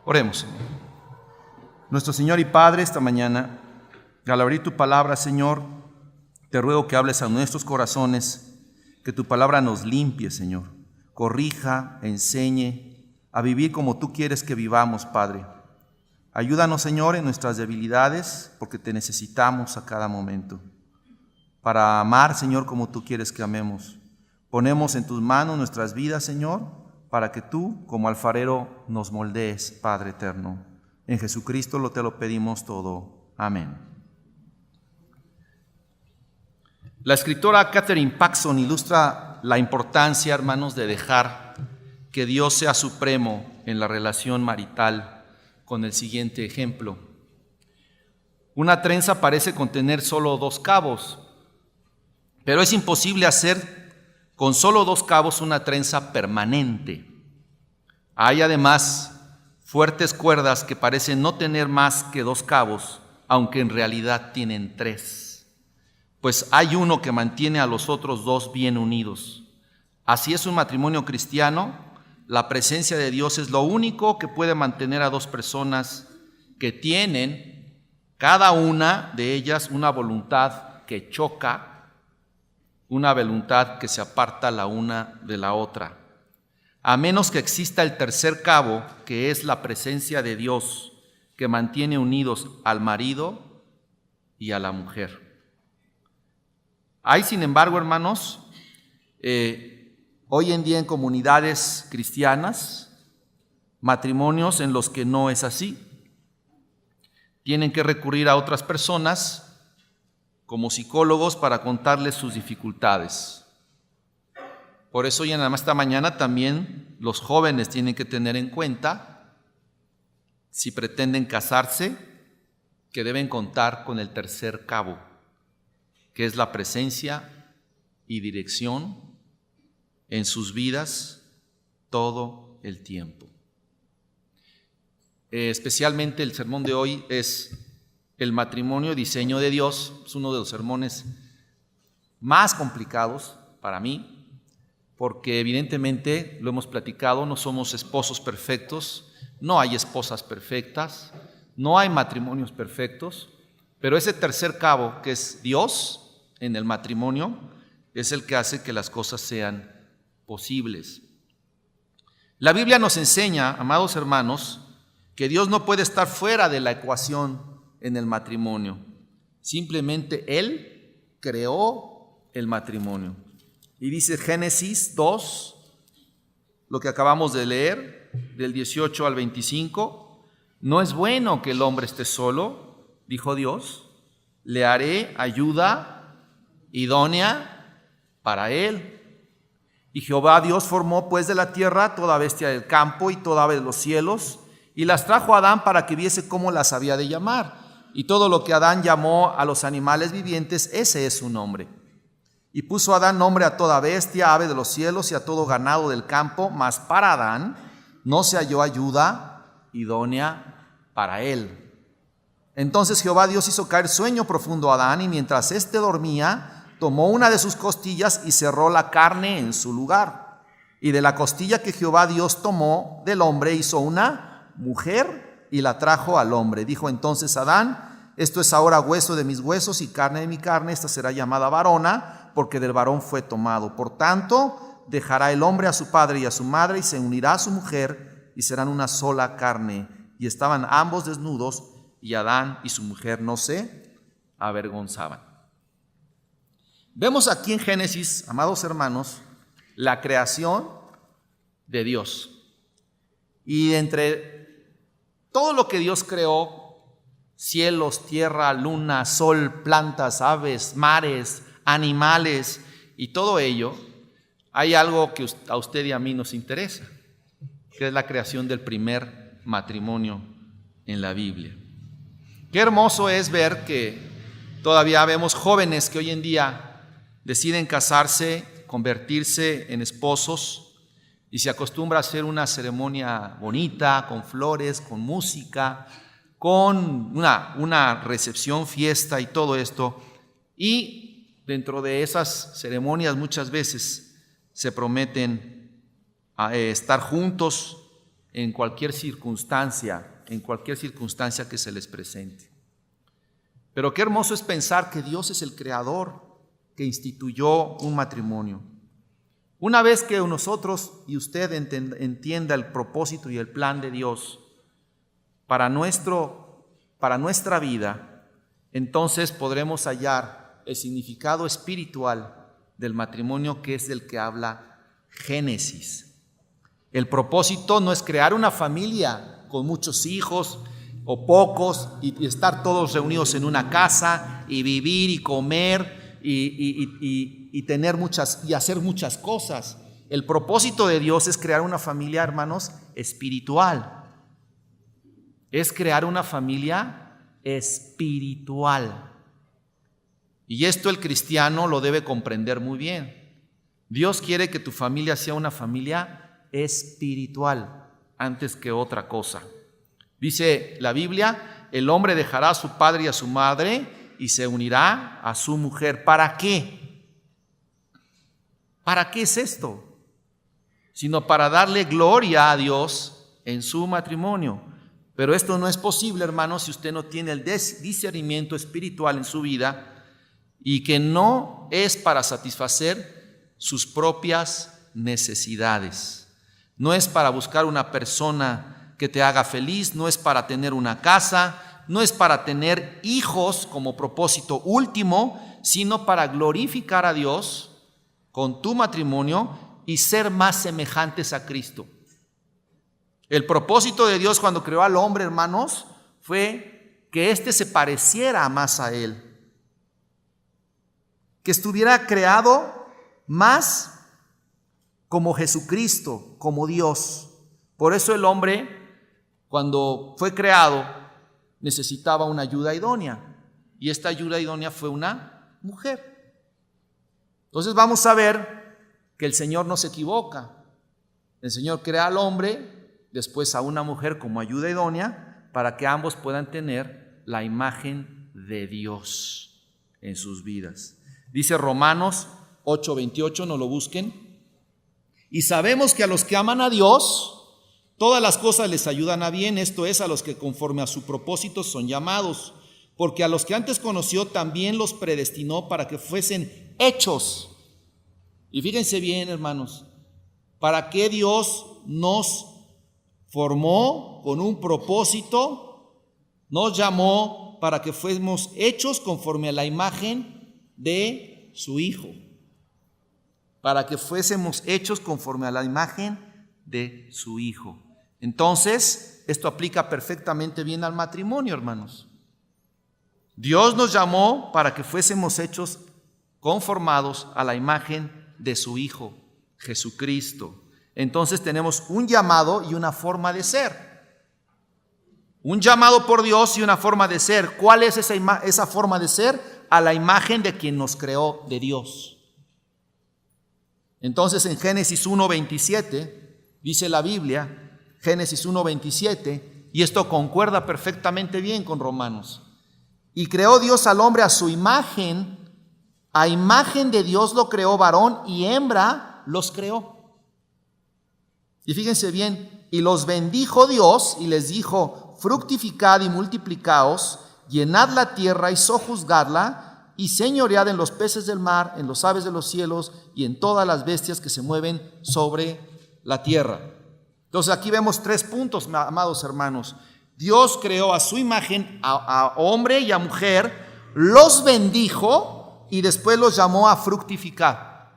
Oremos, Señor. Nuestro Señor y Padre, esta mañana, al abrir tu palabra, Señor, te ruego que hables a nuestros corazones, que tu palabra nos limpie, Señor, corrija, enseñe a vivir como tú quieres que vivamos, Padre. Ayúdanos, Señor, en nuestras debilidades, porque te necesitamos a cada momento. Para amar, Señor, como tú quieres que amemos. Ponemos en tus manos nuestras vidas, Señor, para que tú, como alfarero, nos moldees, Padre eterno. En Jesucristo te lo pedimos todo. Amén. La escritora Katherine Paxson ilustra la importancia, hermanos, de dejar que Dios sea supremo en la relación marital con el siguiente ejemplo. Una trenza parece contener solo 2 cabos, pero es imposible hacer con solo 2 cabos una trenza permanente. Hay además fuertes cuerdas que parecen no tener más que 2 cabos, aunque en realidad tienen 3. Pues hay uno que mantiene a los otros 2 bien unidos. Así es un matrimonio cristiano. La presencia de Dios es lo único que puede mantener a 2 personas que tienen cada una de ellas una voluntad que choca, una voluntad que se aparta la una de la otra. A menos que exista el tercer cabo, que es la presencia de Dios, que mantiene unidos al marido y a la mujer. Hay, sin embargo, hermanos, hoy en día en comunidades cristianas, matrimonios en los que no es así. Tienen que recurrir a otras personas como psicólogos para contarles sus dificultades. Por eso ya nada más esta mañana también los jóvenes tienen que tener en cuenta, si pretenden casarse, que deben contar con el tercer cabo, que es la presencia y dirección en sus vidas todo el tiempo. Especialmente el sermón de hoy es el matrimonio, diseño de Dios. Es uno de los sermones más complicados para mí, porque evidentemente, lo hemos platicado, no somos esposos perfectos, no hay esposas perfectas, no hay matrimonios perfectos, pero ese tercer cabo, que es Dios en el matrimonio, es el que hace que las cosas sean posibles. La Biblia nos enseña, amados hermanos, que Dios no puede estar fuera de la ecuación en el matrimonio. Simplemente Él creó el matrimonio. Y dice Génesis 2, lo que acabamos de leer, del 18 al 25, no es bueno que el hombre esté solo, dijo Dios, le haré ayuda idónea para él. Y Jehová Dios formó pues de la tierra toda bestia del campo y toda ave de los cielos, y las trajo a Adán para que viese cómo las había de llamar. Y todo lo que Adán llamó a los animales vivientes, ese es su nombre. Y puso Adán nombre a toda bestia, ave de los cielos y a todo ganado del campo, mas para Adán no se halló ayuda idónea para él. Entonces Jehová Dios hizo caer sueño profundo a Adán, y mientras éste dormía, tomó una de sus costillas y cerró la carne en su lugar. Y de la costilla que Jehová Dios tomó del hombre hizo una mujer y la trajo al hombre. Dijo entonces Adán: esto es ahora hueso de mis huesos y carne de mi carne, esta será llamada varona, porque del varón fue tomado. Por tanto, dejará el hombre a su padre y a su madre, y se unirá a su mujer, y serán una sola carne. Y estaban ambos desnudos, y Adán y su mujer no se avergonzaban. Vemos aquí en Génesis, amados hermanos, la creación de Dios. Y entre todo lo que Dios creó, cielos, tierra, luna, sol, plantas, aves, mares, animales y todo ello, hay algo que a usted y a mí nos interesa, que es la creación del primer matrimonio en la Biblia. Qué hermoso es ver que todavía vemos jóvenes que hoy en día deciden casarse, convertirse en esposos, y se acostumbra a hacer una ceremonia bonita, con flores, con música, con una recepción, fiesta y todo esto. Y dentro de esas ceremonias muchas veces se prometen estar juntos en cualquier circunstancia que se les presente. Pero qué hermoso es pensar que Dios es el creador que instituyó un matrimonio. Una vez que nosotros y usted entienda el propósito y el plan de Dios para nuestra vida, entonces podremos hallar el significado espiritual del matrimonio, que es del que habla Génesis. El propósito no es crear una familia con muchos hijos o pocos y estar todos reunidos en una casa y vivir y comer y tener y hacer muchas cosas. El propósito de Dios es crear una familia, hermanos, espiritual. Es crear una familia espiritual. Y esto el cristiano lo debe comprender muy bien. Dios quiere que tu familia sea una familia espiritual antes que otra cosa. Dice la Biblia, el hombre dejará a su padre y a su madre y se unirá a su mujer. ¿Para qué? ¿Para qué es esto? Sino para darle gloria a Dios en su matrimonio. Pero esto no es posible, hermanos, si usted no tiene el discernimiento espiritual en su vida y que no es para satisfacer sus propias necesidades. No es para buscar una persona que te haga feliz, no es para tener una casa, no es para tener hijos como propósito último, sino para glorificar a Dios con tu matrimonio y ser más semejantes a Cristo. El propósito de Dios cuando creó al hombre, hermanos, fue que éste se pareciera más a Él, que estuviera creado más como Jesucristo, como Dios. Por eso el hombre, cuando fue creado, necesitaba una ayuda idónea, y esta ayuda idónea fue una mujer. Entonces vamos a ver que el Señor no se equivoca. El Señor crea al hombre, después a una mujer como ayuda idónea, para que ambos puedan tener la imagen de Dios en sus vidas. Dice Romanos 8:28, no lo busquen. Y sabemos que a los que aman a Dios, todas las cosas les ayudan a bien, esto es, a los que conforme a su propósito son llamados. Porque a los que antes conoció también los predestinó para que fuesen hechos. Y fíjense bien, hermanos, ¿para qué Dios nos formó con un propósito? Nos llamó para que fuésemos hechos conforme a la imagen de su Hijo. Para que fuésemos hechos conforme a la imagen de su Hijo. Entonces, esto aplica perfectamente bien al matrimonio, hermanos. Dios nos llamó para que fuésemos hechos conformados a la imagen de su Hijo, Jesucristo. Entonces tenemos un llamado y una forma de ser. Un llamado por Dios y una forma de ser. ¿Cuál es esa forma de ser? A la imagen de quien nos creó, de Dios. Entonces en Génesis 1:27 dice la Biblia, Génesis 1:27, y esto concuerda perfectamente bien con Romanos. Y creó Dios al hombre a su imagen, a imagen de Dios lo creó, varón y hembra los creó. Y fíjense bien, y los bendijo Dios y les dijo, fructificad y multiplicaos, llenad la tierra y sojuzgadla, y señoread en los peces del mar, en los aves de los cielos y en todas las bestias que se mueven sobre la tierra. Entonces aquí vemos 3 puntos, amados hermanos. Dios creó a su imagen, a hombre y a mujer, los bendijo y después los llamó a fructificar.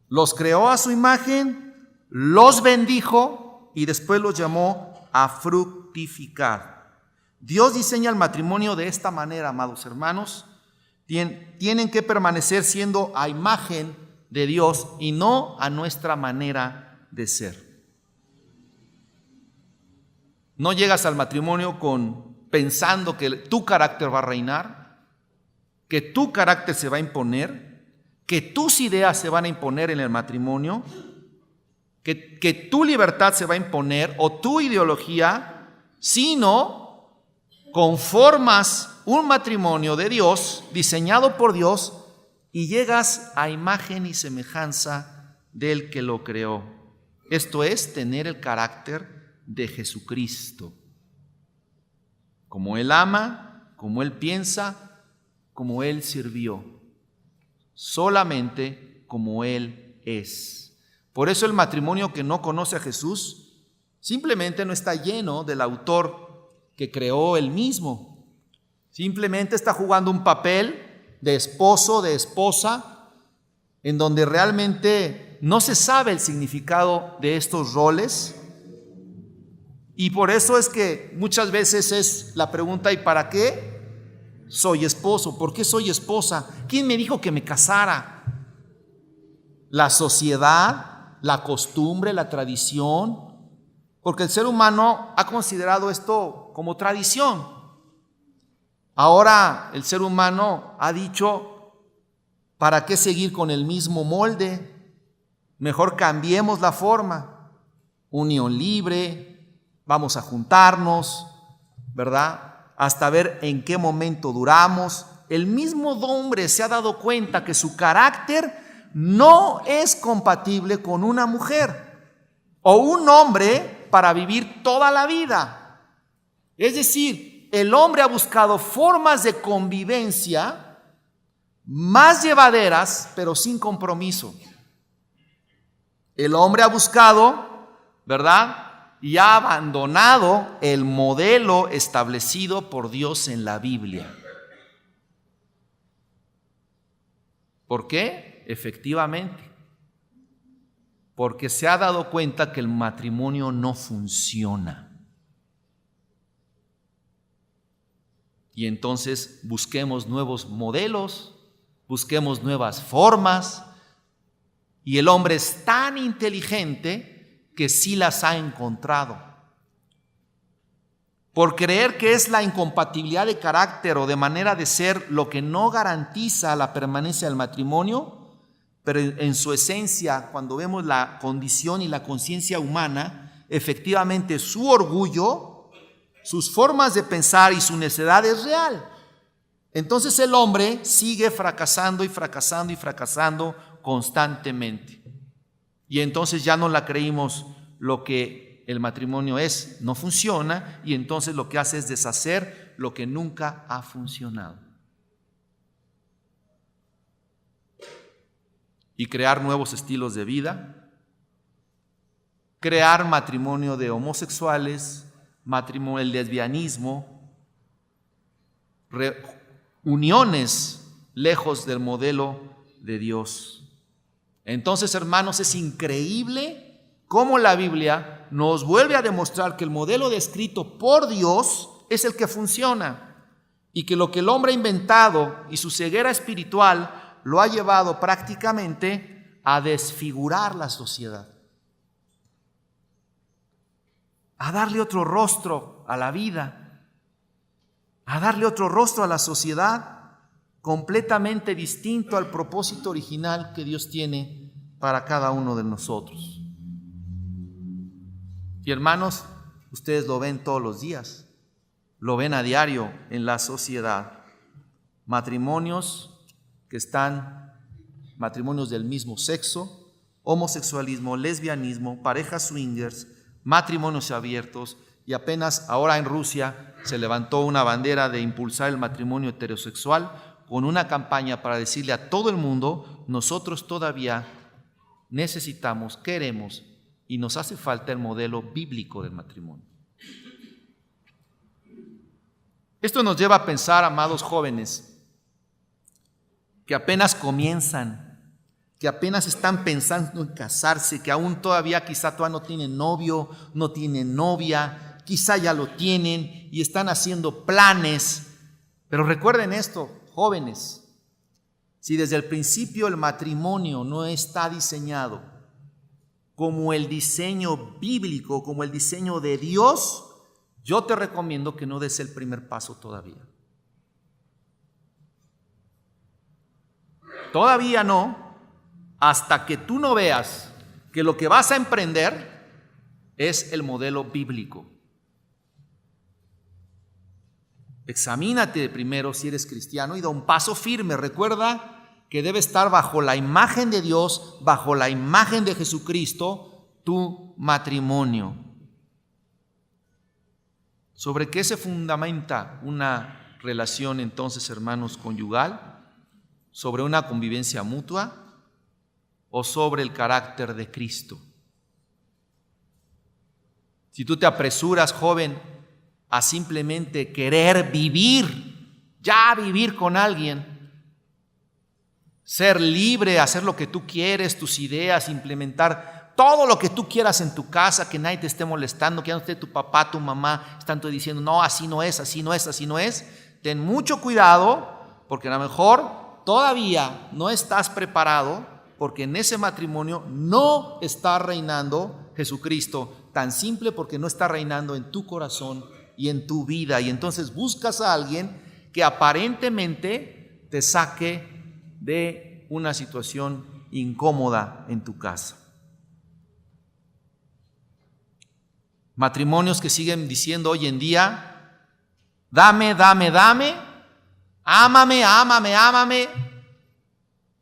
Los creó a su imagen, los bendijo y después los llamó a fructificar. Dios diseña el matrimonio de esta manera, amados hermanos. Tienen que permanecer siendo a imagen de Dios y no a nuestra manera de ser. No llegas al matrimonio pensando que tu carácter va a reinar, que tu carácter se va a imponer, que tus ideas se van a imponer en el matrimonio, que tu libertad se va a imponer o tu ideología, sino conformas un matrimonio de Dios, diseñado por Dios, y llegas a imagen y semejanza del que lo creó. Esto es tener el carácter de Jesucristo. Como Él ama, como Él piensa, como Él sirvió. Solamente como Él es. Por eso el matrimonio que no conoce a Jesús simplemente no está lleno del autor que creó Él mismo. Simplemente está jugando un papel de esposo, de esposa, en donde realmente no se sabe el significado de estos roles. Y por eso es que muchas veces es la pregunta: ¿y para qué soy esposo? ¿Por qué soy esposa? ¿Quién me dijo que me casara? ¿La sociedad, la costumbre, la tradición? Porque el ser humano ha considerado esto como tradición. Ahora el ser humano ha dicho: ¿para qué seguir con el mismo molde? Mejor cambiemos la forma. Unión libre, vamos a juntarnos, ¿verdad? Hasta ver en qué momento duramos. El mismo hombre se ha dado cuenta que su carácter no es compatible con una mujer o un hombre para vivir toda la vida. Es decir, el hombre ha buscado formas de convivencia más llevaderas, pero sin compromiso. El hombre ha buscado, ¿verdad?, y ha abandonado el modelo establecido por Dios en la Biblia. ¿Por qué? Efectivamente, porque se ha dado cuenta que el matrimonio no funciona. Y entonces busquemos nuevos modelos, busquemos nuevas formas. Y el hombre es tan inteligente que sí las ha encontrado. Por creer que es la incompatibilidad de carácter o de manera de ser lo que no garantiza la permanencia del matrimonio, pero en su esencia, cuando vemos la condición y la conciencia humana, efectivamente su orgullo, sus formas de pensar y su necedad es real. Entonces el hombre sigue fracasando y fracasando y fracasando constantemente. Y entonces ya no la creímos lo que el matrimonio es, no funciona, y entonces lo que hace es deshacer lo que nunca ha funcionado. Y crear nuevos estilos de vida, crear matrimonio de homosexuales, matrimonio del lesbianismo, uniones lejos del modelo de Dios. Entonces, hermanos, es increíble cómo la Biblia nos vuelve a demostrar que el modelo descrito por Dios es el que funciona y que lo que el hombre ha inventado y su ceguera espiritual lo ha llevado prácticamente a desfigurar la sociedad, a darle otro rostro a la vida, a darle otro rostro a la sociedad, completamente distinto al propósito original que Dios tiene para cada uno de nosotros. Y hermanos, ustedes lo ven todos los días, lo ven a diario en la sociedad. Matrimonios matrimonios del mismo sexo, homosexualismo, lesbianismo, parejas swingers, matrimonios abiertos, y apenas ahora en Rusia se levantó una bandera de impulsar el matrimonio heterosexual con una campaña para decirle a todo el mundo: nosotros todavía necesitamos, queremos y nos hace falta el modelo bíblico del matrimonio. Esto nos lleva a pensar, amados jóvenes, que apenas comienzan, que apenas están pensando en casarse, que aún todavía no tienen novio, no tienen novia, quizá ya lo tienen y están haciendo planes. Pero recuerden esto, jóvenes, si desde el principio el matrimonio no está diseñado como el diseño bíblico, como el diseño de Dios, yo te recomiendo que no des el primer paso todavía. Todavía no, hasta que tú no veas que lo que vas a emprender es el modelo bíblico. Examínate primero si eres cristiano y da un paso firme. Recuerda que debe estar bajo la imagen de Dios, bajo la imagen de Jesucristo, tu matrimonio. ¿Sobre qué se fundamenta una relación entonces, hermanos, conyugal? ¿Sobre una convivencia mutua o sobre el carácter de Cristo? Si tú te apresuras, joven, a simplemente querer vivir, ya vivir con alguien, ser libre, hacer lo que tú quieres, tus ideas, implementar todo lo que tú quieras en tu casa, que nadie te esté molestando, que ya no esté tu papá, tu mamá, están todos diciendo, no, así no es, así no es, así no es. Ten mucho cuidado, porque a lo mejor todavía no estás preparado, porque en ese matrimonio no está reinando Jesucristo, tan simple porque no está reinando en tu corazón y en tu vida. Y entonces buscas a alguien que aparentemente te saque de una situación incómoda en tu casa. Matrimonios que siguen diciendo hoy en día, dame, dame, dame, ámame, ámame, ámame,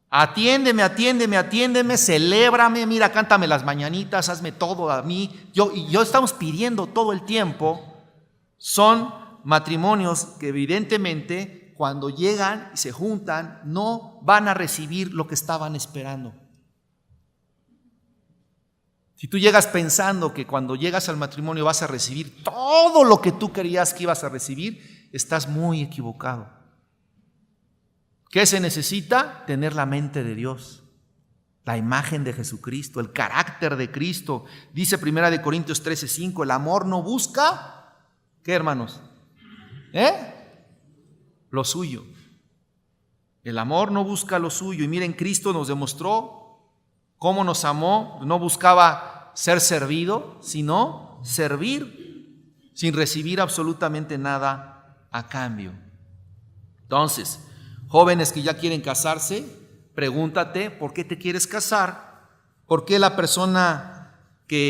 atiéndeme, atiéndeme, atiéndeme, celébrame, mira, cántame las mañanitas, hazme todo a mí. Yo estamos pidiendo todo el tiempo. Son matrimonios que evidentemente cuando llegan y se juntan no van a recibir lo que estaban esperando. Si tú llegas pensando que cuando llegas al matrimonio vas a recibir todo lo que tú creías que ibas a recibir, estás muy equivocado. ¿Qué se necesita? Tener la mente de Dios, la imagen de Jesucristo, el carácter de Cristo. Dice 1 Corintios 13:5, el amor no busca, ¿qué, hermanos? Lo suyo. El amor no busca lo suyo. Y miren, Cristo nos demostró cómo nos amó. No buscaba ser servido, sino servir sin recibir absolutamente nada a cambio. Entonces, jóvenes que ya quieren casarse, pregúntate por qué te quieres casar, por qué la persona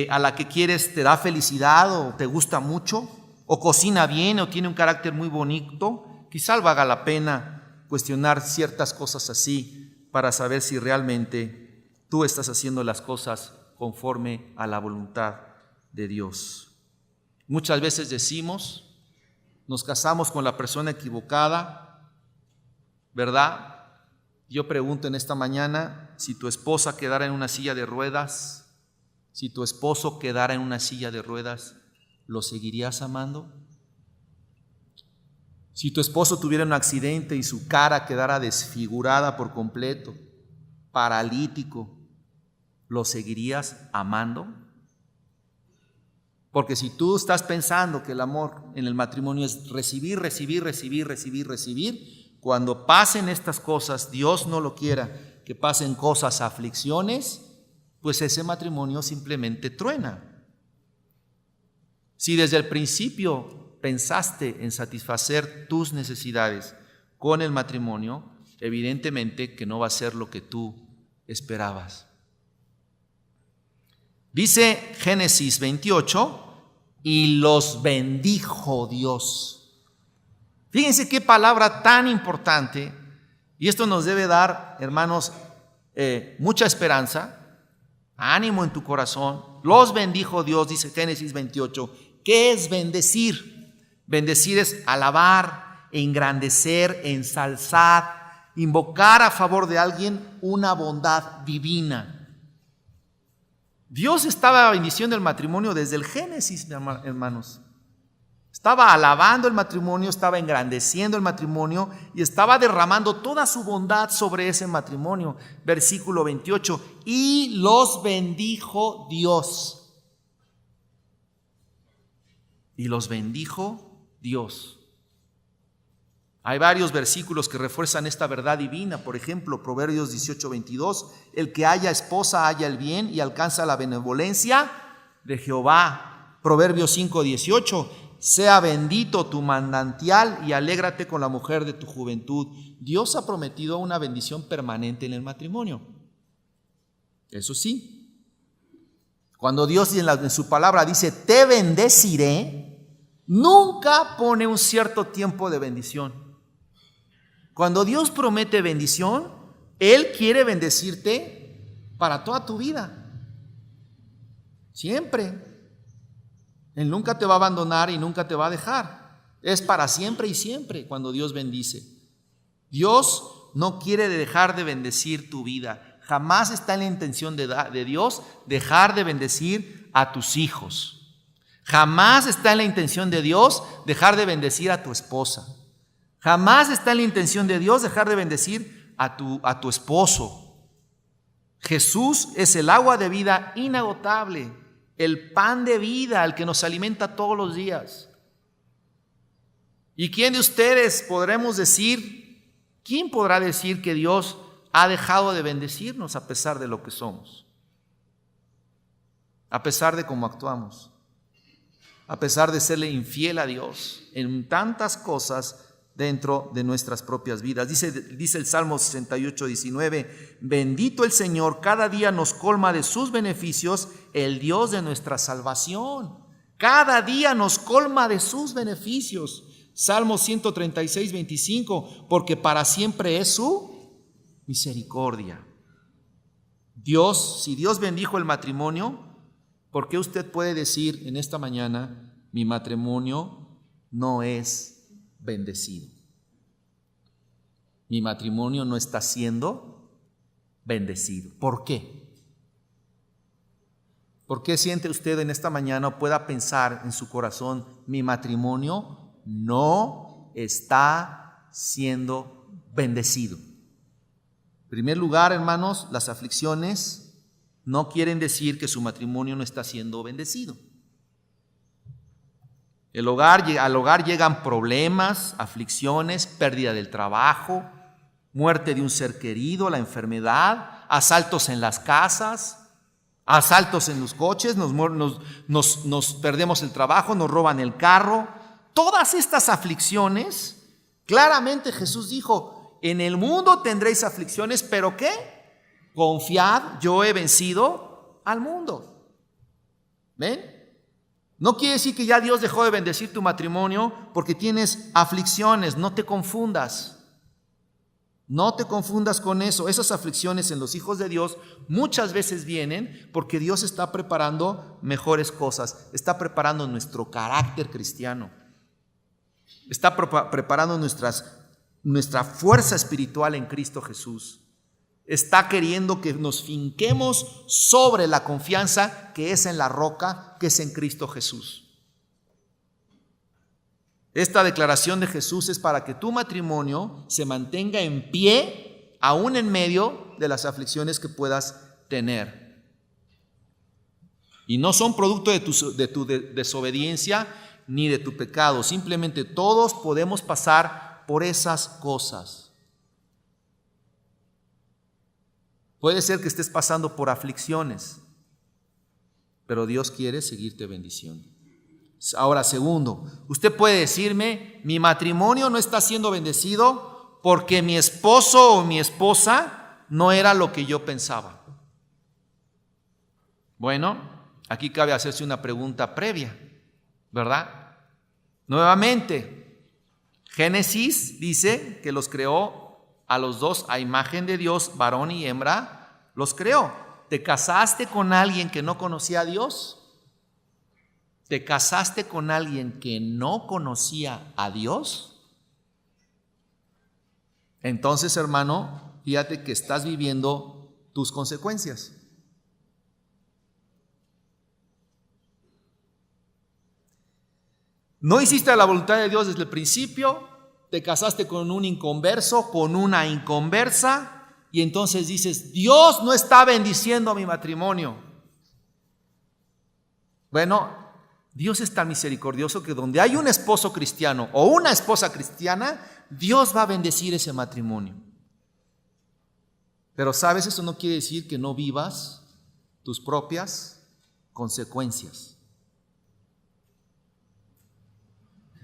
a la que quieres te da felicidad o te gusta mucho, o cocina bien o tiene un carácter muy bonito. Quizá valga la pena cuestionar ciertas cosas así para saber si realmente tú estás haciendo las cosas conforme a la voluntad de Dios. Muchas veces decimos, nos casamos con la persona equivocada, ¿verdad? Yo pregunto en esta mañana, si tu esposa quedara en una silla de ruedas, si tu esposo quedara en una silla de ruedas, ¿lo seguirías amando? Si tu esposo tuviera un accidente y su cara quedara desfigurada por completo, paralítico, ¿lo seguirías amando? Porque si tú estás pensando que el amor en el matrimonio es recibir, recibir, recibir, recibir, recibir, cuando pasen estas cosas, Dios no lo quiera, que pasen cosas, aflicciones, pues ese matrimonio simplemente truena. Si desde el principio pensaste en satisfacer tus necesidades con el matrimonio, evidentemente que no va a ser lo que tú esperabas. Dice Génesis 28, y los bendijo Dios. Fíjense qué palabra tan importante, y esto nos debe dar, hermanos, mucha esperanza, ánimo en tu corazón. Los bendijo Dios, dice Génesis 28. ¿Qué es bendecir? Bendecir es alabar, engrandecer, ensalzar, invocar a favor de alguien una bondad divina. Dios estaba bendiciendo el matrimonio desde el Génesis, hermanos. Estaba alabando el matrimonio, estaba engrandeciendo el matrimonio y estaba derramando toda su bondad sobre ese matrimonio. Versículo 28, y los bendijo Dios. Y los bendijo Dios. Hay varios versículos que refuerzan esta verdad divina. Por ejemplo, Proverbios 18:22, el que haya esposa halla el bien y alcanza la benevolencia de Jehová. Proverbios 5:18, sea bendito tu manantial y alégrate con la mujer de tu juventud. Dios ha prometido una bendición permanente en el matrimonio. Eso sí. Cuando Dios en su palabra dice, te bendeciré, nunca pone un cierto tiempo de bendición. Cuando Dios promete bendición, Él quiere bendecirte para toda tu vida. Siempre. Él nunca te va a abandonar y nunca te va a dejar. Es para siempre y siempre cuando Dios bendice. Dios no quiere dejar de bendecir tu vida. Jamás está en la intención de Dios dejar de bendecir a tus hijos. Jamás está en la intención de Dios dejar de bendecir a tu esposa. Jamás está en la intención de Dios dejar de bendecir a tu esposo. Jesús es el agua de vida inagotable, el pan de vida, el que nos alimenta todos los días. ¿Y quién de ustedes quién podrá decir que Dios ha dejado de bendecirnos a pesar de lo que somos? A pesar de cómo actuamos, a pesar de serle infiel a Dios en tantas cosas dentro de nuestras propias vidas. Dice el Salmo 68:19, bendito el Señor, cada día nos colma de sus beneficios el Dios de nuestra salvación. Cada día nos colma de sus beneficios. Salmo 136:25, porque para siempre es su misericordia. Si Dios bendijo el matrimonio, ¿por qué usted puede decir en esta mañana, mi matrimonio no es bendecido? Mi matrimonio no está siendo bendecido. ¿Por qué? ¿Por qué siente usted en esta mañana o pueda pensar en su corazón, mi matrimonio no está siendo bendecido? En primer lugar, hermanos, las aflicciones no quieren decir que su matrimonio no está siendo bendecido. Al hogar llegan problemas, aflicciones, pérdida del trabajo, muerte de un ser querido, la enfermedad, asaltos en las casas, asaltos en los coches, nos perdemos el trabajo, nos roban el carro. Todas estas aflicciones, claramente Jesús dijo, en el mundo tendréis aflicciones, pero ¿qué? Confiad, yo he vencido al mundo. ¿Ven? No quiere decir que ya Dios dejó de bendecir tu matrimonio porque tienes aflicciones. No te confundas. No te confundas con eso. Esas aflicciones en los hijos de Dios muchas veces vienen porque Dios está preparando mejores cosas. Está preparando nuestro carácter cristiano. Está preparando nuestra fuerza espiritual en Cristo Jesús. Está queriendo que nos finquemos sobre la confianza que es en la roca, que es en Cristo Jesús. Esta declaración de Jesús es para que tu matrimonio se mantenga en pie, aún en medio de las aflicciones que puedas tener. Y no son producto de tu desobediencia ni de tu pecado. Simplemente todos podemos pasar por esas cosas. Puede ser que estés pasando por aflicciones, pero Dios quiere seguirte bendiciendo. Ahora, segundo, usted puede decirme, mi matrimonio no está siendo bendecido porque mi esposo o mi esposa no era lo que yo pensaba. Bueno, aquí cabe hacerse una pregunta previa, ¿verdad? Nuevamente, Génesis dice que los creó a los dos a imagen de Dios, varón y hembra, los creó. ¿Te casaste con alguien que no conocía a Dios? ¿Te casaste con alguien que no conocía a Dios? Entonces, hermano, fíjate que estás viviendo tus consecuencias. No hiciste la voluntad de Dios desde el principio. Te casaste con un inconverso, con una inconversa, y entonces dices, Dios no está bendiciendo mi matrimonio. Bueno, Dios es tan misericordioso que donde hay un esposo cristiano o una esposa cristiana, Dios va a bendecir ese matrimonio. Pero sabes, eso no quiere decir que no vivas tus propias consecuencias.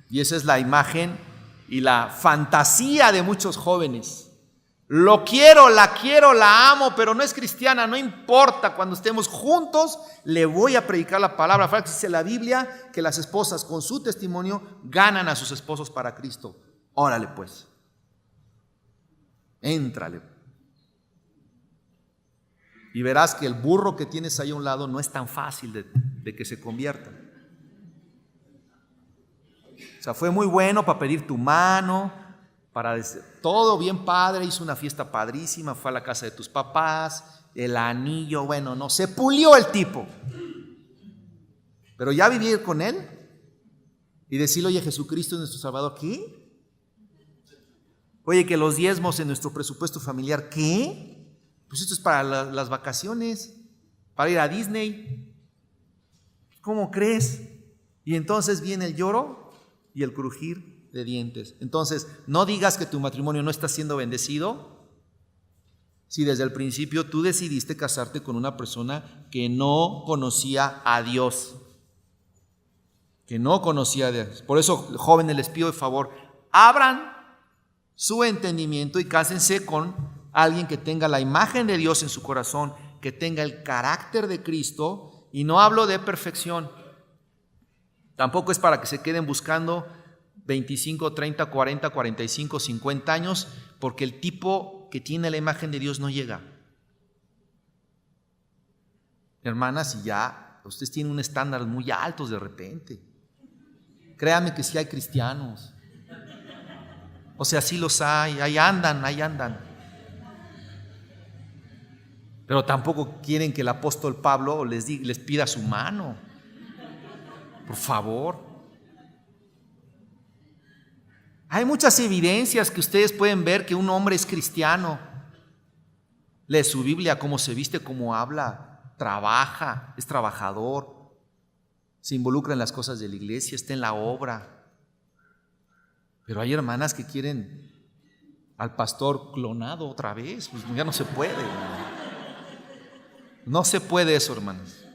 Y esa es la imagen y la fantasía de muchos jóvenes. Lo quiero, la amo, pero no es cristiana, no importa, cuando estemos juntos le voy a predicar la palabra. Dice la Biblia que las esposas con su testimonio ganan a sus esposos para Cristo. Órale pues, éntrale. Y verás que el burro que tienes ahí a un lado no es tan fácil de que se convierta. O sea, fue muy bueno para pedir tu mano, para decir, todo bien padre, hizo una fiesta padrísima, fue a la casa de tus papás, el anillo, bueno, no, se pulió el tipo. Pero ya vivir con él y decirle, oye, Jesucristo es nuestro Salvador, ¿qué? Oye, que los diezmos en nuestro presupuesto familiar, ¿qué? Pues esto es para las vacaciones, para ir a Disney. ¿Cómo crees? Y entonces viene el lloro y el crujir de dientes. Entonces, no digas que tu matrimonio no está siendo bendecido si desde el principio tú decidiste casarte con una persona que no conocía a Dios. Que no conocía a Dios. Por eso, jóvenes, les pido de favor, abran su entendimiento y cásense con alguien que tenga la imagen de Dios en su corazón, que tenga el carácter de Cristo, y no hablo de perfección. Tampoco es para que se queden buscando 25, 30, 40, 45, 50 años, porque el tipo que tiene la imagen de Dios no llega. Hermanas, y ya ustedes tienen un estándar muy altos de repente. Créanme que sí hay cristianos. O sea, sí los hay, ahí andan. Pero tampoco quieren que el apóstol Pablo les pida su mano. Por favor. Hay muchas evidencias que ustedes pueden ver que un hombre es cristiano. Lee su Biblia, cómo se viste, cómo habla, trabaja, es trabajador, se involucra en las cosas de la iglesia, está en la obra. Pero hay hermanas que quieren al pastor clonado otra vez, pues ya no se puede. No se puede eso, hermanos.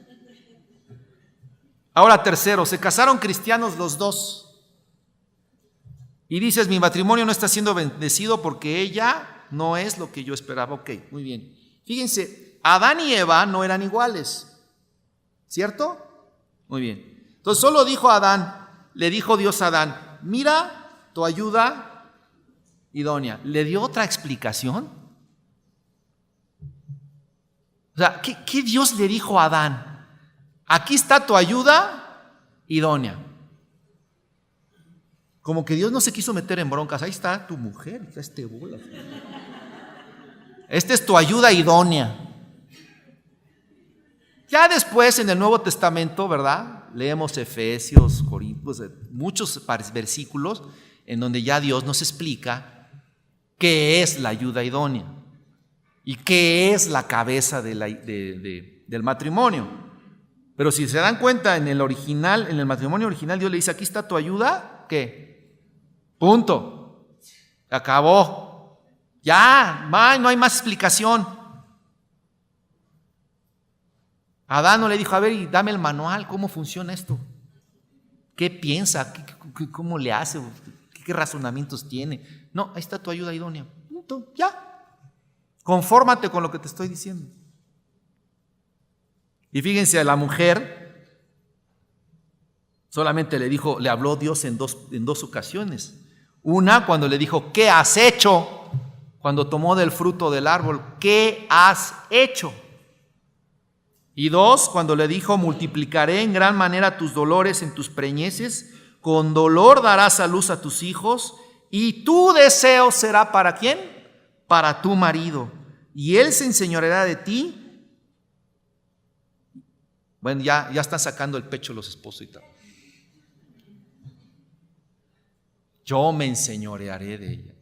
Ahora, tercero, se casaron cristianos los dos. Y dices, mi matrimonio no está siendo bendecido porque ella no es lo que yo esperaba. Ok, muy bien. Fíjense, Adán y Eva no eran iguales, ¿cierto? Muy bien. Entonces solo dijo Adán, le dijo Dios a Adán, mira tu ayuda idónea. ¿Le dio otra explicación? O sea, ¿qué Dios le dijo a Adán? Aquí está tu ayuda idónea. Como que Dios no se quiso meter en broncas. Ahí está tu mujer, está este bola. Esta es tu ayuda idónea. Ya después en el Nuevo Testamento, ¿verdad? Leemos Efesios, Corintios, muchos versículos en donde ya Dios nos explica qué es la ayuda idónea y qué es la cabeza del matrimonio. Pero si se dan cuenta, en el original, en el matrimonio original, Dios le dice, aquí está tu ayuda, ¿qué? Punto. Acabó. Ya, no hay más explicación. Adán no le dijo, a ver, y dame el manual, ¿cómo funciona esto? ¿Qué piensa? ¿Cómo le hace? ¿Qué razonamientos tiene? No, ahí está tu ayuda idónea. Punto, ya. Confórmate con lo que te estoy diciendo. Y fíjense, a la mujer solamente le habló Dios en dos ocasiones. Una, cuando le dijo, ¿qué has hecho? Cuando tomó del fruto del árbol, ¿qué has hecho? Y dos, cuando le dijo, multiplicaré en gran manera tus dolores en tus preñeces, con dolor darás a luz a tus hijos, y tu deseo será ¿para quién? Para tu marido, y él se enseñoreará de ti. Bueno, ya están sacando el pecho los esposos y tal. Yo me enseñorearé de ella.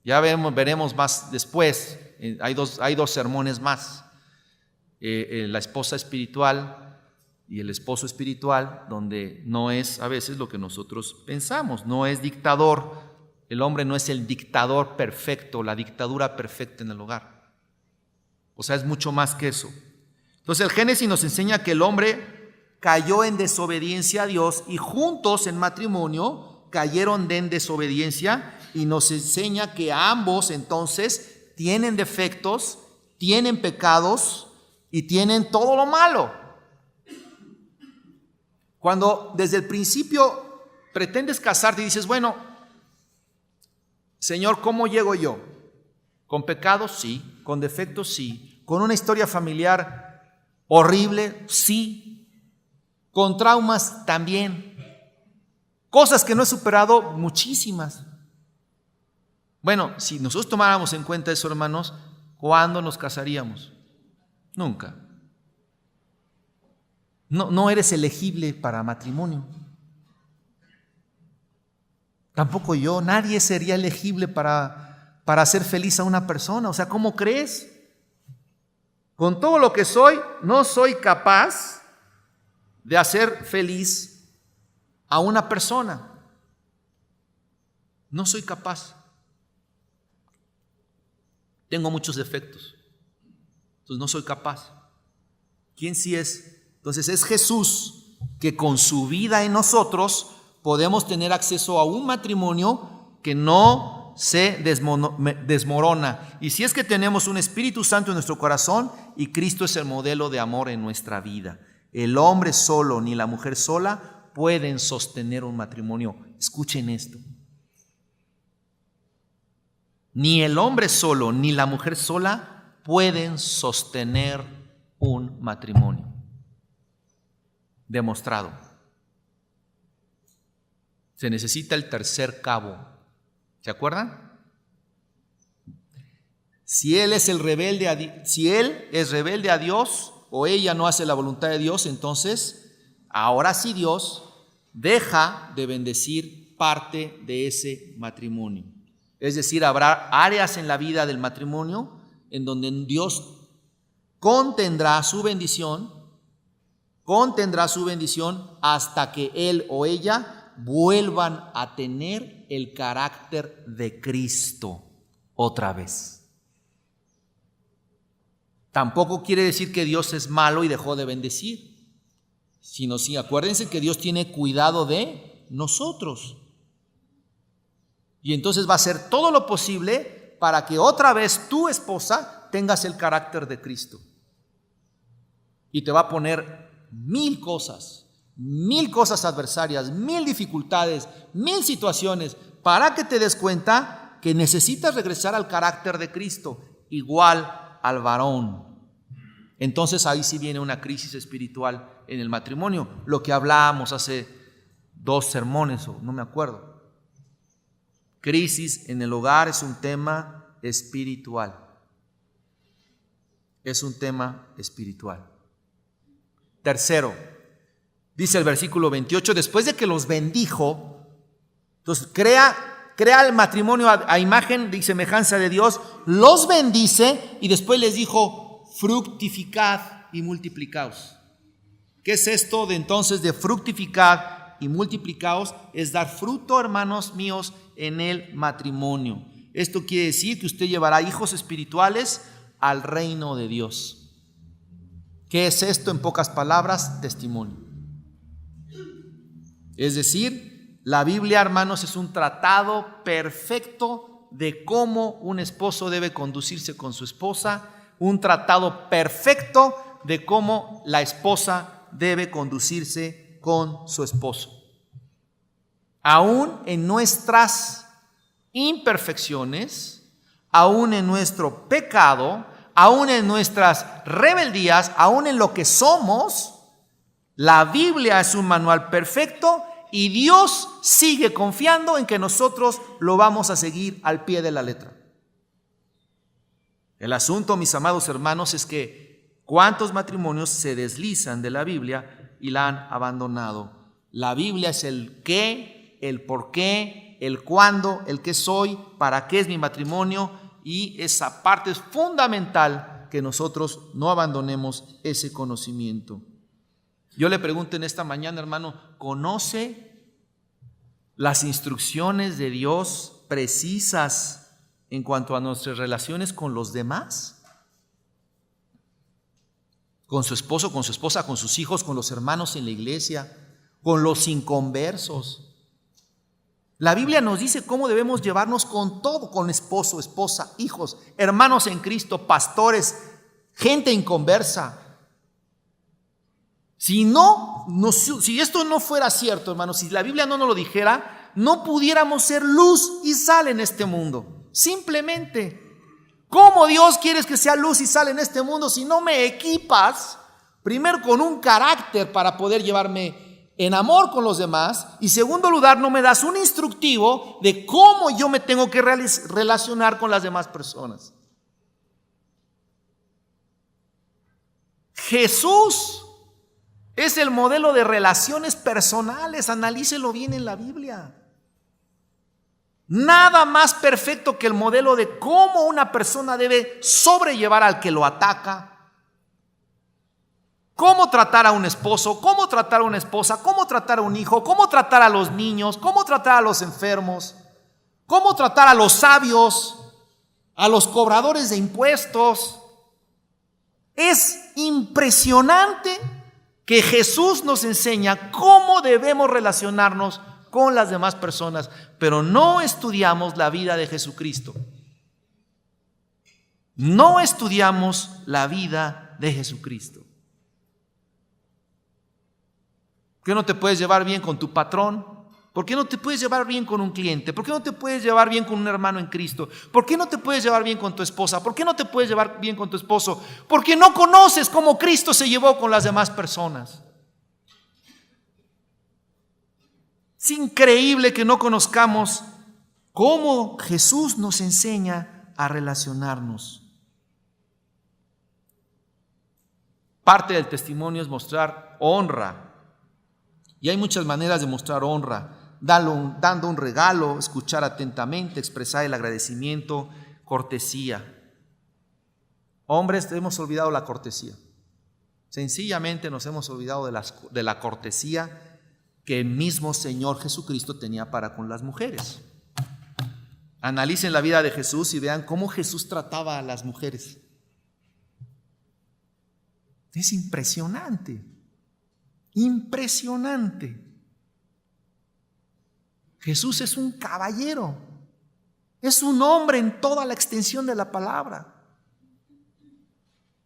Ya veremos más después. Hay dos sermones más. La esposa espiritual y el esposo espiritual, donde no es a veces lo que nosotros pensamos, no es dictador. El hombre no es el dictador perfecto, la dictadura perfecta en el hogar. O sea, es mucho más que eso. Entonces el Génesis nos enseña que el hombre cayó en desobediencia a Dios y juntos en matrimonio cayeron en desobediencia, y nos enseña que ambos entonces tienen defectos, tienen pecados y tienen todo lo malo. Cuando desde el principio pretendes casarte y dices, bueno, Señor, ¿cómo llego yo? ¿Con pecados? Sí. ¿Con defectos? Sí. con una historia familiar horrible, sí, con traumas también, cosas que no he superado, muchísimas. Bueno, si nosotros tomáramos en cuenta eso, hermanos, ¿cuándo nos casaríamos? Nunca. No eres elegible para matrimonio. Tampoco yo, nadie sería elegible para hacer feliz a una persona. O sea, ¿cómo crees? Con todo lo que soy, no soy capaz de hacer feliz a una persona. No soy capaz. Tengo muchos defectos. Entonces no soy capaz. ¿Quién sí es? Entonces es Jesús, que con su vida en nosotros podemos tener acceso a un matrimonio que no se desmorona. Y si es que tenemos un Espíritu Santo en nuestro corazón y Cristo es el modelo de amor en nuestra vida. El hombre solo ni la mujer sola pueden sostener un matrimonio. Escuchen esto. Ni el hombre solo ni la mujer sola pueden sostener un matrimonio. Demostrado. Se necesita el tercer cabo. ¿Se acuerdan? Si él es rebelde a Dios o ella no hace la voluntad de Dios, entonces ahora sí Dios deja de bendecir parte de ese matrimonio. Es decir, habrá áreas en la vida del matrimonio en donde Dios contendrá su bendición hasta que él o ella vuelvan a tener el carácter de Cristo otra vez. Tampoco quiere decir que Dios es malo y dejó de bendecir, sino sí, acuérdense que Dios tiene cuidado de nosotros. Y entonces va a hacer todo lo posible para que otra vez tu esposa tengas el carácter de Cristo. Y te va a poner mil cosas adversarias, 1000 dificultades, 1000 situaciones, para que te des cuenta que necesitas regresar al carácter de Cristo, igual al varón. Entonces ahí sí viene una crisis espiritual en el matrimonio, lo que hablábamos hace 2 sermones, o no me acuerdo. Crisis en el hogar es un tema espiritual. Es un tema espiritual. Tercero, dice el versículo 28, después de que los bendijo, entonces crea el matrimonio a imagen y semejanza de Dios, los bendice y después les dijo, fructificad y multiplicaos. ¿Qué es esto de entonces de fructificad y multiplicaos? Es dar fruto, hermanos míos, en el matrimonio. Esto quiere decir que usted llevará hijos espirituales al reino de Dios. ¿Qué es esto en pocas palabras? Testimonio. Es decir, la Biblia, hermanos, es un tratado perfecto de cómo un esposo debe conducirse con su esposa, un tratado perfecto de cómo la esposa debe conducirse con su esposo. Aún en nuestras imperfecciones, aún en nuestro pecado, aún en nuestras rebeldías, aún en lo que somos, la Biblia es un manual perfecto y Dios sigue confiando en que nosotros lo vamos a seguir al pie de la letra. El asunto, mis amados hermanos, es que ¿cuántos matrimonios se deslizan de la Biblia y la han abandonado? La Biblia es el qué, el por qué, el cuándo, el qué soy, para qué es mi matrimonio, y esa parte es fundamental que nosotros no abandonemos ese conocimiento. Yo le pregunto en esta mañana, hermano, ¿conoce las instrucciones de Dios precisas en cuanto a nuestras relaciones con los demás? Con su esposo, con su esposa, con sus hijos, con los hermanos en la iglesia, con los inconversos. La Biblia nos dice cómo debemos llevarnos con todo, con esposo, esposa, hijos, hermanos en Cristo, pastores, gente inconversa. Si esto no fuera cierto, hermanos, si la Biblia no nos lo dijera, no pudiéramos ser luz y sal en este mundo. Simplemente ¿Cómo Dios quieres que sea luz y sal en este mundo si no me equipas primero con un carácter para poder llevarme en amor con los demás? Y segundo lugar, no me das un instructivo de cómo yo me tengo que relacionar con las demás personas. Jesús es el modelo de relaciones personales. Analícelo bien en la Biblia. Nada más perfecto que el modelo de cómo una persona debe sobrellevar al que lo ataca, cómo tratar a un esposo, cómo tratar a una esposa, cómo tratar a un hijo, cómo tratar a los niños, cómo tratar a los enfermos, cómo tratar a los sabios, a los cobradores de impuestos. Es impresionante que Jesús nos enseña cómo debemos relacionarnos con las demás personas, pero no estudiamos la vida de Jesucristo. No estudiamos la vida de Jesucristo. ¿Por qué no te puedes llevar bien con tu patrón? ¿Por qué no te puedes llevar bien con un cliente? ¿Por qué no te puedes llevar bien con un hermano en Cristo? ¿Por qué no te puedes llevar bien con tu esposa? ¿Por qué no te puedes llevar bien con tu esposo? Porque no conoces cómo Cristo se llevó con las demás personas. Es increíble que no conozcamos cómo Jesús nos enseña a relacionarnos. Parte del testimonio es mostrar honra. Y hay muchas maneras de mostrar honra. Dando un regalo, escuchar atentamente, expresar el agradecimiento, cortesía. Hombres, hemos olvidado la cortesía. Sencillamente nos hemos olvidado de la cortesía que el mismo Señor Jesucristo tenía para con las mujeres. Analicen la vida de Jesús y vean cómo Jesús trataba a las mujeres. Es impresionante, impresionante. Jesús es un caballero, es un hombre en toda la extensión de la palabra.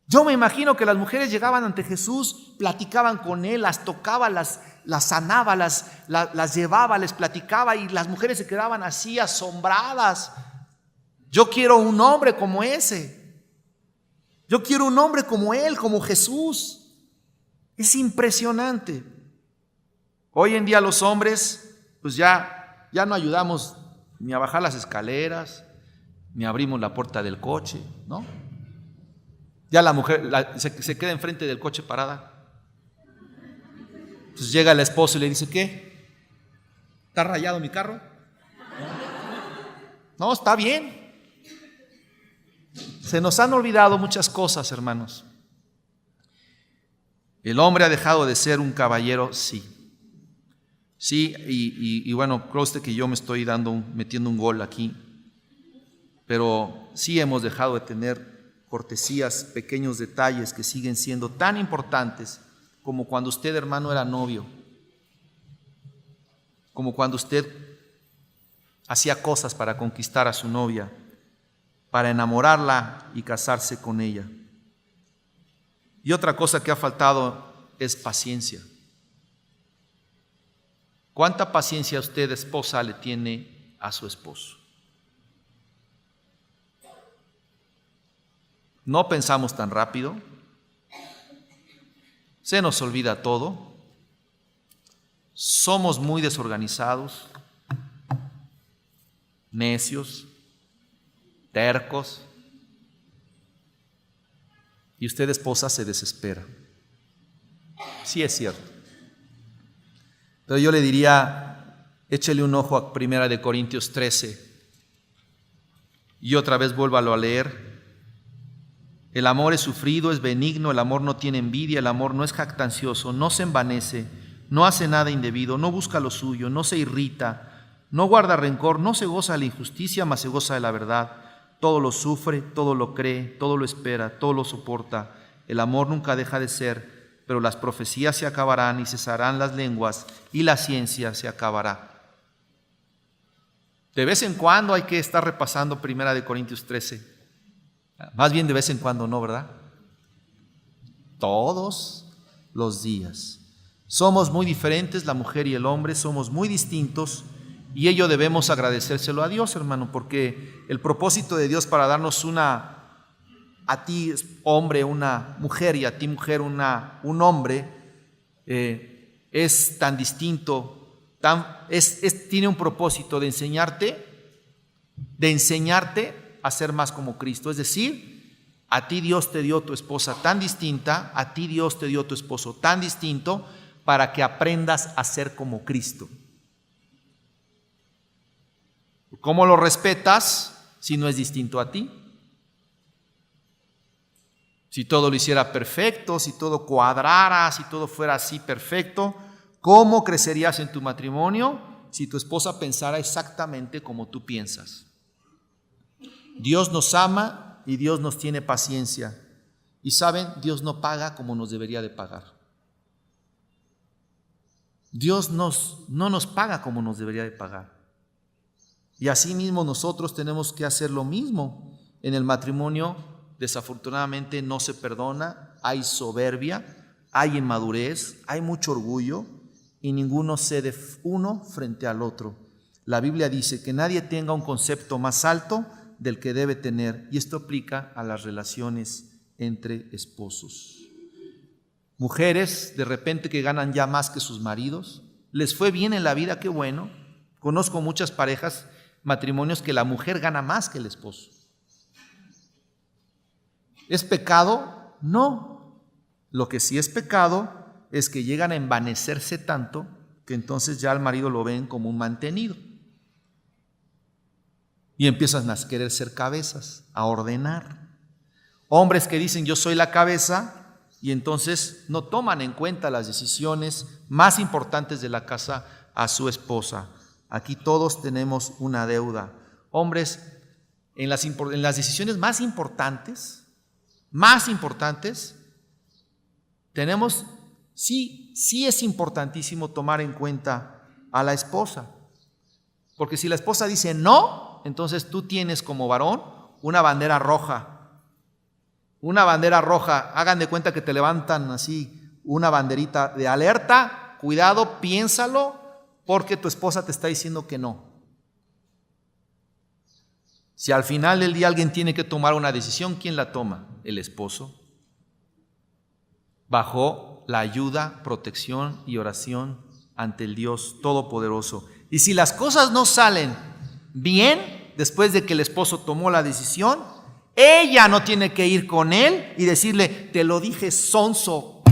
Yo me imagino que las mujeres llegaban ante Jesús, platicaban con él, las tocaba, las sanaba, las llevaba, les platicaba, y las mujeres se quedaban así asombradas. Yo quiero un hombre como ese. Yo quiero un hombre como él, como Jesús. Es impresionante. Hoy en día los hombres pues ya no ayudamos ni a bajar las escaleras, ni abrimos la puerta del coche, ¿no? Ya la mujer se queda enfrente del coche parada. Entonces llega el esposo y le dice: ¿qué? ¿Está rayado mi carro? No, está bien. Se nos han olvidado muchas cosas, hermanos. El hombre ha dejado de ser un caballero, sí. Sí, y bueno, creo usted que yo me estoy metiendo un gol aquí. Pero sí hemos dejado de tener cortesías, pequeños detalles que siguen siendo tan importantes como cuando usted, hermano, era novio, como cuando usted hacía cosas para conquistar a su novia, para enamorarla y casarse con ella. Y otra cosa que ha faltado es paciencia. ¿Cuánta paciencia usted, esposa, le tiene a su esposo? No pensamos tan rápido, se nos olvida todo, somos muy desorganizados, necios, tercos, y usted, esposa, se desespera. Sí, es cierto. Pero yo le diría, échele un ojo a 1 Corintios 13 y otra vez vuélvalo a leer. El amor es sufrido, es benigno, el amor no tiene envidia, el amor no es jactancioso, no se envanece, no hace nada indebido, no busca lo suyo, no se irrita, no guarda rencor, no se goza de la injusticia, mas se goza de la verdad. Todo lo sufre, todo lo cree, todo lo espera, todo lo soporta. El amor nunca deja de ser, pero las profecías se acabarán y cesarán las lenguas y la ciencia se acabará. De vez en cuando hay que estar repasando 1 Corintios 13. Más bien de vez en cuando no, ¿verdad? Todos los días. Somos muy diferentes, la mujer y el hombre, somos muy distintos, Y ello debemos agradecérselo a Dios, hermano, porque el propósito de Dios para darnos a ti hombre una mujer y a ti mujer un hombre, es tan distinto, tiene un propósito de enseñarte a ser más como Cristo. Es decir, a ti Dios te dio tu esposa tan distinta, a ti Dios te dio tu esposo tan distinto, para que aprendas a ser como Cristo. ¿Cómo lo respetas si no es distinto a ti? Si todo lo hiciera perfecto, si todo cuadrara, si todo fuera así perfecto, ¿cómo crecerías en tu matrimonio si tu esposa pensara exactamente como tú piensas? Dios nos ama y Dios nos tiene paciencia. Y saben, Dios no paga como nos debería de pagar. Dios no nos paga como nos debería de pagar. Y asimismo nosotros tenemos que hacer lo mismo. En el matrimonio, desafortunadamente, no se perdona, hay soberbia, hay inmadurez, hay mucho orgullo y ninguno cede uno frente al otro. La Biblia dice que nadie tenga un concepto más alto del que debe tener, y esto aplica a las relaciones entre esposos. Mujeres de repente que ganan ya más que sus maridos, les fue bien en la vida, qué bueno. Conozco muchas parejas, matrimonios que la mujer gana más que el esposo. ¿Es pecado? No. Lo que sí es pecado es que llegan a envanecerse tanto que entonces ya al marido lo ven como un mantenido. Y empiezan a querer ser cabezas, a ordenar. Hombres que dicen yo soy la cabeza y entonces no toman en cuenta las decisiones más importantes de la casa a su esposa. Aquí todos tenemos una deuda. Hombres, en las decisiones más importantes, tenemos, sí es importantísimo tomar en cuenta a la esposa. Porque si la esposa dice no, entonces tú tienes como varón una bandera roja. Una bandera roja, hagan de cuenta que te levantan así una banderita de alerta, cuidado, piénsalo, porque tu esposa te está diciendo que no. Si al final del día alguien tiene que tomar una decisión, ¿quién la toma? El esposo. Bajo la ayuda, protección y oración ante el Dios Todopoderoso. Y si las cosas no salen bien, después de que el esposo tomó la decisión, ella no tiene que ir con él y decirle, te lo dije, sonso.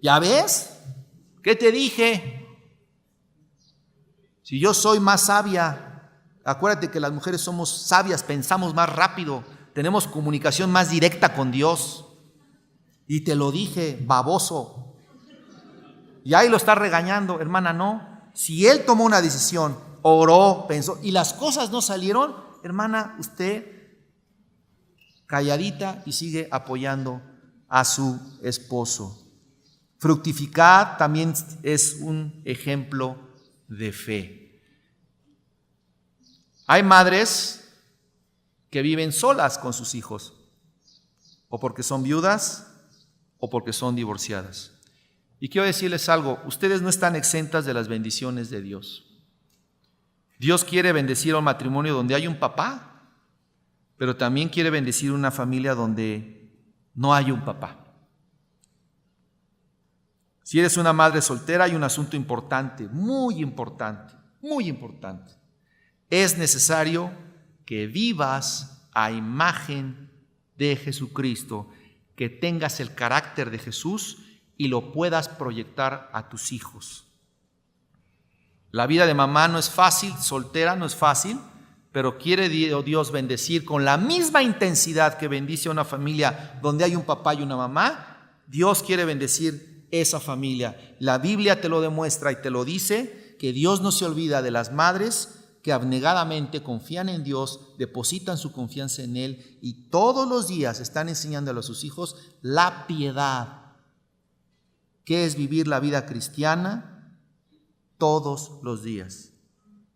¿Ya ves? ¿Qué te dije? Si yo soy más sabia, acuérdate que las mujeres somos sabias, pensamos más rápido, tenemos comunicación más directa con Dios. Y te lo dije, baboso. Y ahí lo está regañando, hermana, no. Si él tomó una decisión, oró, pensó, y las cosas no salieron, hermana, usted calladita y sigue apoyando a su esposo. Fructificar también es un ejemplo de fe. Hay madres que viven solas con sus hijos, o porque son viudas, o porque son divorciadas. Y quiero decirles algo, ustedes no están exentas de las bendiciones de Dios. Dios quiere bendecir a un matrimonio donde hay un papá, pero también quiere bendecir una familia donde no hay un papá. Si eres una madre soltera, hay un asunto importante, muy importante, muy importante. Es necesario que vivas a imagen de Jesucristo, que tengas el carácter de Jesús y lo puedas proyectar a tus hijos. La vida de mamá no es fácil, soltera no es fácil, pero quiere Dios bendecir con la misma intensidad que bendice a una familia donde hay un papá y una mamá. Dios quiere bendecir esa familia. La Biblia te lo demuestra y te lo dice, que Dios no se olvida de las madres que abnegadamente confían en Dios, depositan su confianza en Él y todos los días están enseñándole a sus hijos la piedad. ¿Qué es vivir la vida cristiana? Todos los días.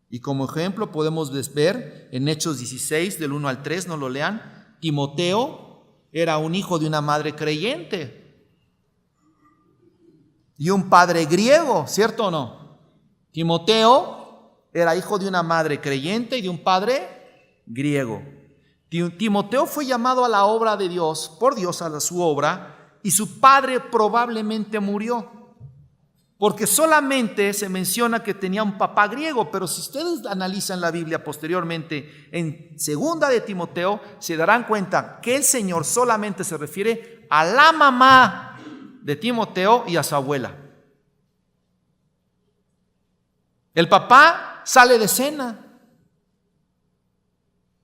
Y como ejemplo podemos ver en Hechos 16, del 1 al 3, no lo lean, Timoteo era un hijo de una madre creyente y un padre griego, ¿cierto o no? Timoteo era hijo de una madre creyente y de un padre griego. Timoteo fue llamado a la obra de Dios, por Dios a su obra, y su padre probablemente murió. Porque solamente se menciona que tenía un papá griego, pero si ustedes analizan la Biblia posteriormente en segunda de Timoteo, se darán cuenta que el Señor solamente se refiere a la mamá de Timoteo y a su abuela. El papá sale de escena.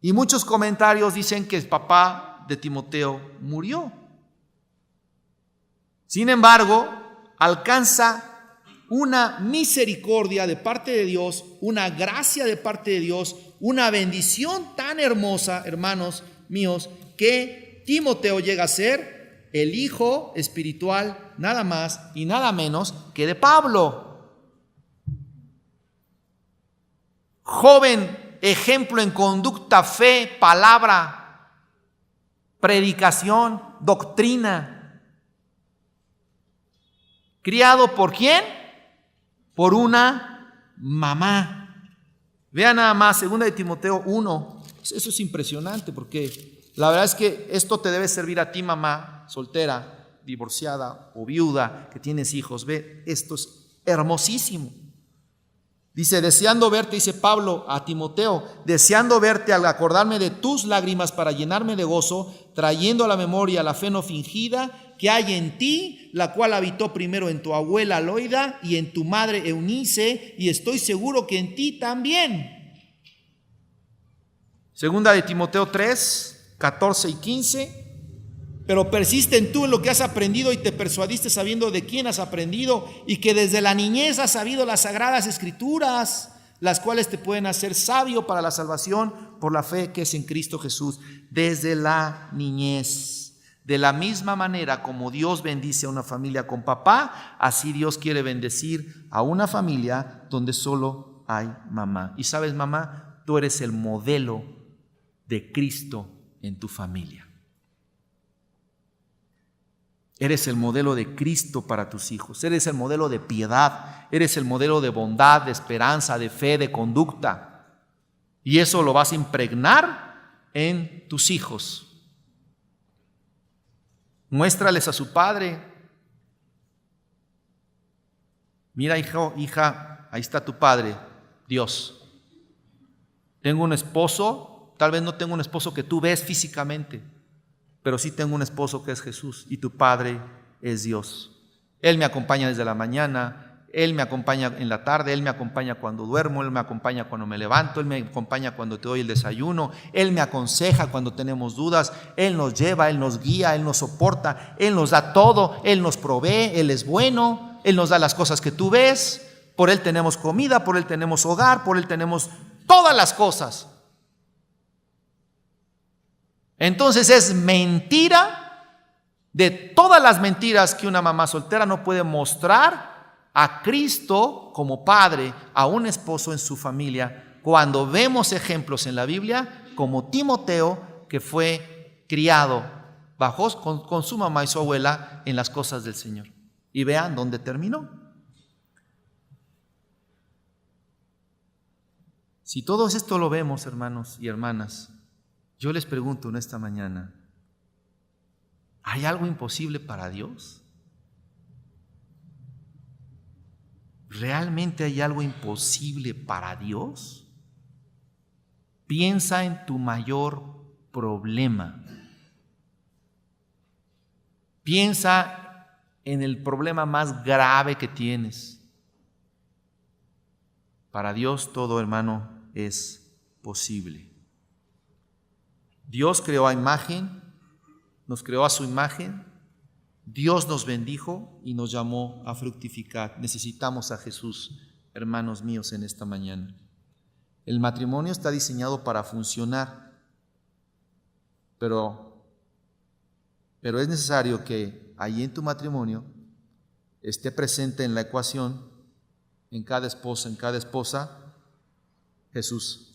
Y muchos comentarios dicen que el papá de Timoteo murió. Sin embargo, alcanza una misericordia de parte de Dios, una gracia de parte de Dios, una bendición tan hermosa, hermanos míos, que Timoteo llega a ser el hijo espiritual nada más y nada menos que de Pablo. Joven ejemplo en conducta, fe, palabra, predicación, doctrina. ¿Criado por quién? Por una mamá. Vean nada más, 2 de Timoteo 1. Eso es impresionante porque la verdad es que esto te debe servir a ti, mamá soltera, divorciada o viuda, que tienes hijos. Ve, esto es hermosísimo. Dice, deseando verte, dice Pablo a Timoteo, deseando verte al acordarme de tus lágrimas para llenarme de gozo, trayendo a la memoria la fe no fingida que hay en ti, la cual habitó primero en tu abuela Loida y en tu madre Eunice, y estoy seguro que en ti también. Segunda de Timoteo 3, 14 y 15. Pero persiste en tú en lo que has aprendido y te persuadiste sabiendo de quién has aprendido y que desde la niñez has sabido las sagradas escrituras, las cuales te pueden hacer sabio para la salvación por la fe que es en Cristo Jesús. Desde la niñez. De la misma manera como Dios bendice a una familia con papá, así Dios quiere bendecir a una familia donde solo hay mamá. Y sabes, mamá, tú eres el modelo de Cristo en tu familia. Eres el modelo de Cristo para tus hijos. Eres el modelo de piedad. Eres el modelo de bondad, de esperanza, de fe, de conducta. Y eso lo vas a impregnar en tus hijos. Muéstrales a su padre. Mira, hijo, hija, ahí está tu padre, Dios. Tengo un esposo, tal vez no tengo un esposo que tú ves físicamente, pero sí tengo un esposo que es Jesús y tu Padre es Dios. Él me acompaña desde la mañana, Él me acompaña en la tarde, Él me acompaña cuando duermo, Él me acompaña cuando me levanto, Él me acompaña cuando te doy el desayuno, Él me aconseja cuando tenemos dudas, Él nos lleva, Él nos guía, Él nos soporta, Él nos da todo, Él nos provee, Él es bueno, Él nos da las cosas que tú ves, por Él tenemos comida, por Él tenemos hogar, por Él tenemos todas las cosas. Entonces es mentira de todas las mentiras que una mamá soltera no puede mostrar a Cristo como padre a un esposo en su familia, cuando vemos ejemplos en la Biblia como Timoteo, que fue criado con su mamá y su abuela en las cosas del Señor. Y vean dónde terminó. Si todo esto lo vemos, hermanos y hermanas, yo les pregunto en esta mañana, ¿hay algo imposible para Dios? ¿Realmente hay algo imposible para Dios? Piensa en tu mayor problema. Piensa en el problema más grave que tienes. Para Dios todo, hermano, es posible. Dios creó a imagen, nos creó a su imagen, Dios nos bendijo y nos llamó a fructificar. Necesitamos a Jesús, hermanos míos, en esta mañana. El matrimonio está diseñado para funcionar, pero es necesario que ahí en tu matrimonio esté presente en la ecuación, en cada esposa, Jesús.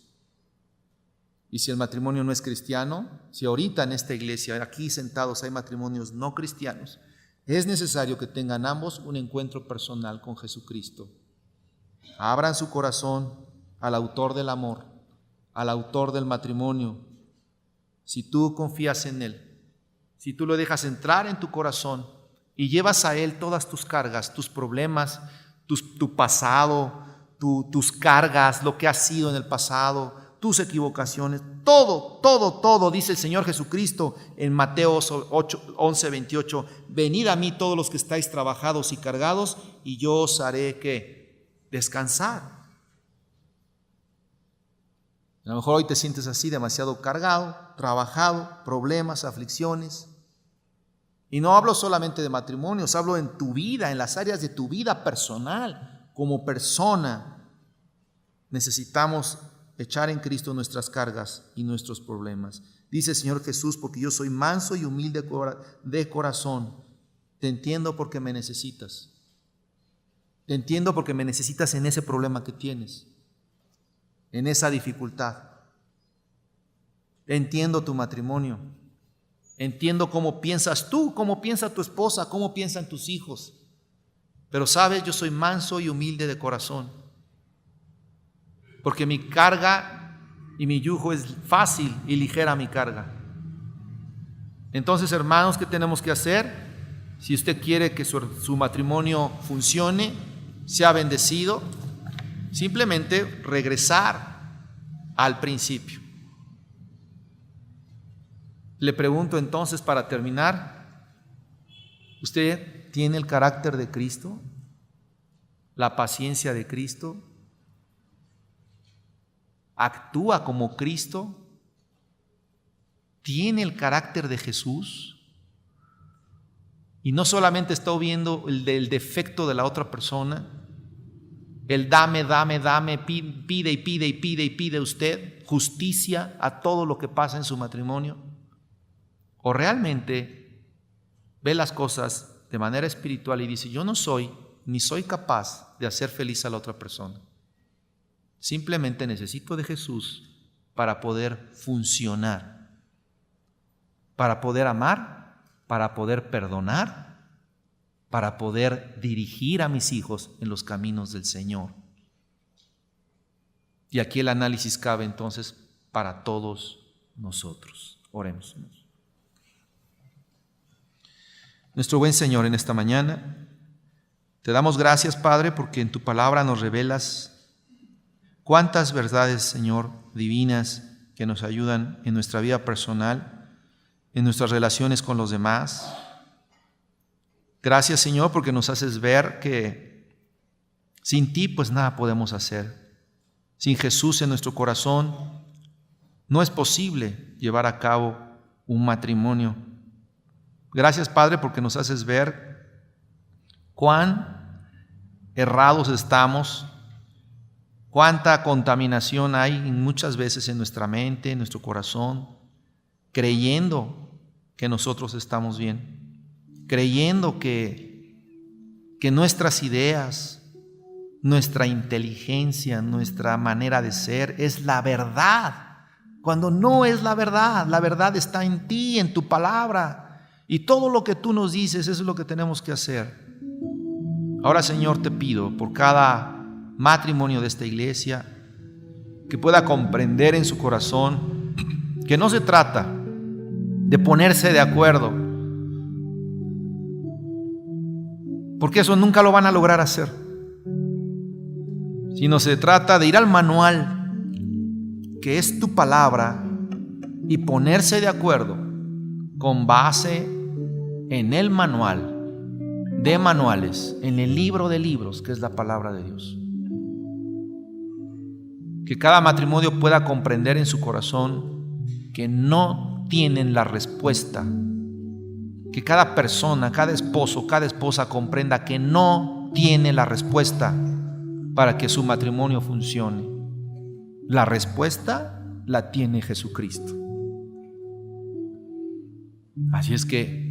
Y si el matrimonio no es cristiano, si ahorita en esta iglesia, aquí sentados, hay matrimonios no cristianos, es necesario que tengan ambos un encuentro personal con Jesucristo. Abran su corazón al autor del amor, al autor del matrimonio. Si tú confías en Él, si tú lo dejas entrar en tu corazón y llevas a Él todas tus cargas, tus problemas, tu pasado, tus cargas, lo que has sido en el pasado, tus equivocaciones, todo, dice el Señor Jesucristo en Mateo 11:28, venid a mí todos los que estáis trabajados y cargados, y yo os haré ¿qué? Descansar. A lo mejor hoy te sientes así, demasiado cargado, trabajado, problemas, aflicciones. Y no hablo solamente de matrimonios, hablo en tu vida, en las áreas de tu vida personal, como persona. Necesitamos echar en Cristo nuestras cargas y nuestros problemas. Dice el Señor Jesús, porque yo soy manso y humilde de corazón. Te entiendo porque me necesitas. Te entiendo porque me necesitas en ese problema que tienes, en esa dificultad. Entiendo tu matrimonio. Entiendo cómo piensas tú, cómo piensa tu esposa, cómo piensan tus hijos. Pero sabes, yo soy manso y humilde de corazón. Porque mi carga y mi yugo es fácil y ligera mi carga. Entonces, hermanos, ¿qué tenemos que hacer? Si usted quiere que su matrimonio funcione, sea bendecido, simplemente regresar al principio. Le pregunto entonces, para terminar, ¿usted tiene el carácter de Cristo? ¿La paciencia de Cristo? ¿Actúa como Cristo? ¿Tiene el carácter de Jesús? Y no solamente está viendo el defecto de la otra persona, el dame, pide y pide usted justicia a todo lo que pasa en su matrimonio. O realmente ve las cosas de manera espiritual y dice, yo no soy ni soy capaz de hacer feliz a la otra persona. Simplemente necesito de Jesús para poder funcionar, para poder amar, para poder perdonar, para poder dirigir a mis hijos en los caminos del Señor. Y aquí el análisis cabe entonces para todos nosotros. Oremos. Nuestro buen Señor, en esta mañana te damos gracias, Padre, porque en tu palabra nos revelas cuántas verdades, Señor, divinas que nos ayudan en nuestra vida personal, en nuestras relaciones con los demás. Gracias, Señor, porque nos haces ver que sin ti pues nada podemos hacer. Sin Jesús en nuestro corazón no es posible llevar a cabo un matrimonio. Gracias, Padre, porque nos haces ver cuán errados estamos, cuánta contaminación hay muchas veces en nuestra mente, en nuestro corazón, creyendo que nosotros estamos bien, creyendo que nuestras ideas, nuestra inteligencia, nuestra manera de ser es la verdad, cuando no es la verdad está en ti, en tu palabra, y todo lo que tú nos dices, eso es lo que tenemos que hacer. Ahora, Señor, te pido por cada matrimonio de esta iglesia, que pueda comprender en su corazón que no se trata de ponerse de acuerdo, porque eso nunca lo van a lograr hacer, sino se trata de ir al manual, que es tu palabra, y ponerse de acuerdo con base en el manual de manuales, en el libro de libros, que es la palabra de Dios. Que cada matrimonio pueda comprender en su corazón que no tienen la respuesta. Que cada persona, cada esposo, cada esposa comprenda que no tiene la respuesta para que su matrimonio funcione. La respuesta la tiene Jesucristo. Así es que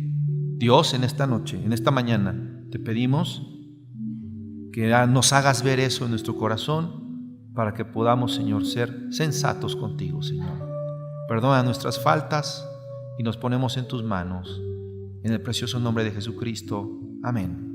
Dios, en esta noche, en esta mañana, te pedimos que nos hagas ver eso en nuestro corazón, para que podamos, Señor, ser sensatos contigo, Señor. Perdona nuestras faltas y nos ponemos en tus manos. En el precioso nombre de Jesucristo. Amén.